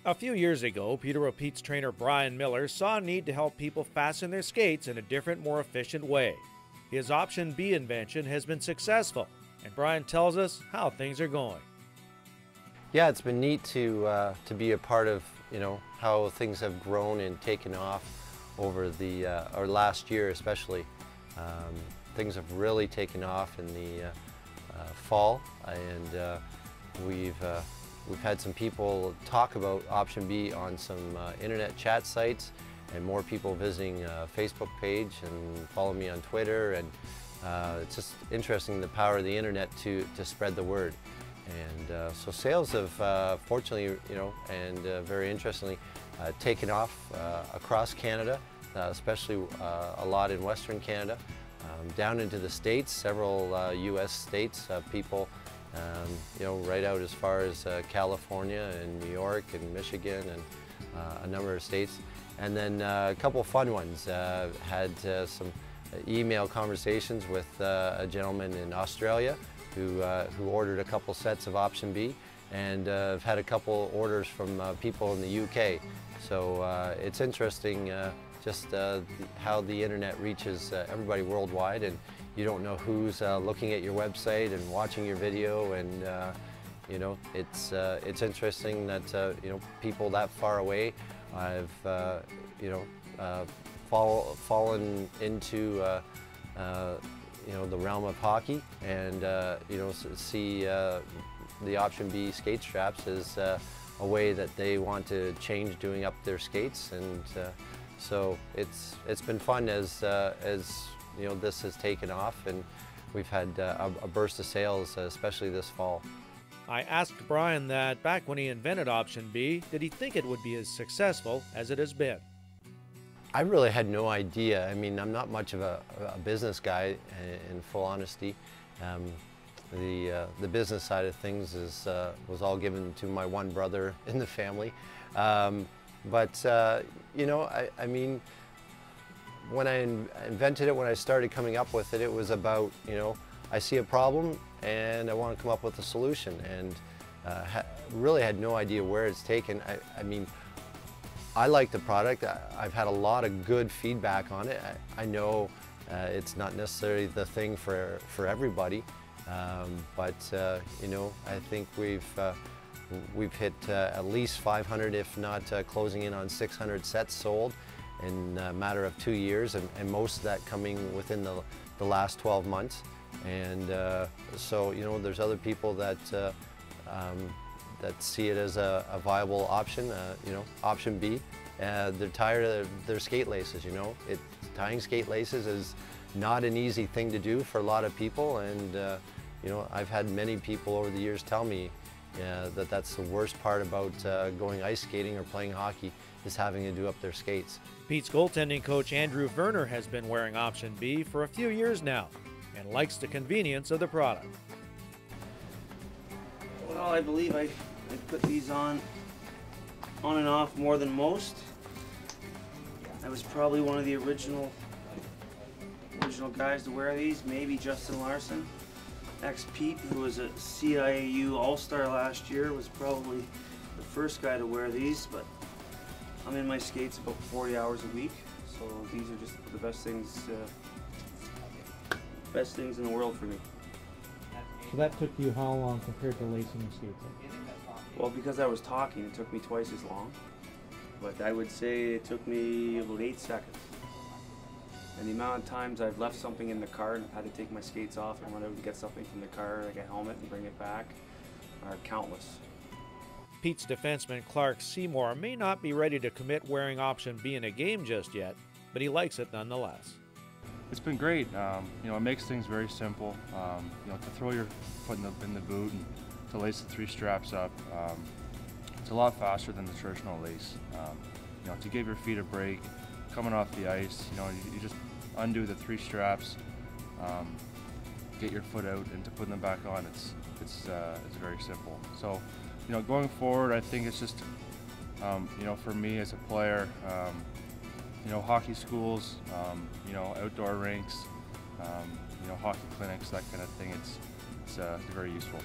A few years ago, Peterborough Petes trainer Brian Miller saw a need to help people fasten their skates in a different, more efficient way. His Option B invention has been successful, and Brian tells us how things are going. Yeah, it's been neat to be a part of how things have grown and taken off over the or last year especially. Things have really taken off in the fall, and we've had some people talk about Option B on some internet chat sites, and more people visiting Facebook page and follow me on Twitter, and it's just interesting the power of the internet to spread the word. And so sales have fortunately, and very interestingly, taken off across Canada, especially a lot in Western Canada, down into the States, several US states, people right out as far as California and New York and Michigan and a number of states. And then a couple of fun ones. Had some email conversations with a gentleman in Australia who ordered a couple sets of Option B, and I've had a couple orders from people in the UK. So it's interesting just how the internet reaches everybody worldwide, and you don't know who's looking at your website and watching your video, and it's interesting that people that far away have fallen into the realm of hockey, and see the Option B skate straps as a way that they want to change doing up their skates, and so it's been fun as this has taken off, and we've had a burst of sales, especially this fall. I asked Brian that back when he invented Option B, did he think it would be as successful as it has been? I really had no idea. I mean, I'm not much of a business guy, in full honesty. The business side of things was all given to my one brother in the family. I mean, when I invented it, when I started coming up with it, it was about, I see a problem and I want to come up with a solution, and really had no idea where it's taken. I mean, I like the product. I've had a lot of good feedback on it. I know it's not necessarily the thing for everybody, but I think we've hit at least 500, if not closing in on 600 sets sold in a matter of 2 years, and most of that coming within the last 12 months. And so there's other people that see it as a viable option, Option B. They're tired of their skate laces, Tying skate laces is not an easy thing to do for a lot of people, and I've had many people over the years tell me that that's the worst part about going ice skating or playing hockey, is having to do up their skates. Pete's goaltending coach Andrew Werner has been wearing Option B for a few years now and likes the convenience of the product. Well, I believe I put these on and off more than most. I was probably one of the original guys to wear these, maybe Justin Larson. Ex-Pete, who was a CIAU All-Star last year, was probably the first guy to wear these, but I'm in my skates about 40 hours a week, so these are just the best things in the world for me. So that took you how long compared to lacing your skates? Well, because I was talking, it took me twice as long, but I would say it took me about 8 seconds. And the amount of times I've left something in the car and had to take my skates off and went out and get something from the car, like a helmet, and bring it back, are countless. Pete's defenseman Clark Seymour may not be ready to commit wearing Option B in a game just yet, but he likes it nonetheless. It's been great. It makes things very simple. To throw your foot in the boot and to lace the 3 straps up, it's a lot faster than the traditional lace. To give your feet a break, coming off the ice, you just undo the 3 straps, get your foot out, and to put them back on, it's very simple. So, going forward, I think it's just, for me as a player, hockey schools, outdoor rinks, hockey clinics, that kind of thing. It's very useful.